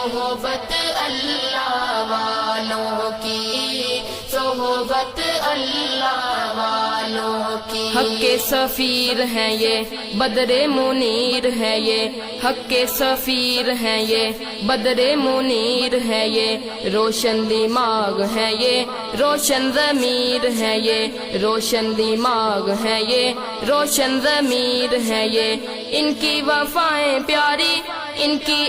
सोहबत अल्लाह वालों की, सोहबत अल्लाह वालों की। हक के सफीर हैं ये बदरे मुनीर है ये, हक के सफीर हैं ये बदरे मुनीर है ये, रोशन दिमाग है ये रोशन ज़मीर है ये, रोशन दिमाग है ये रोशन ज़मीर है ये। इनकी वफाएं प्यारी, इनकी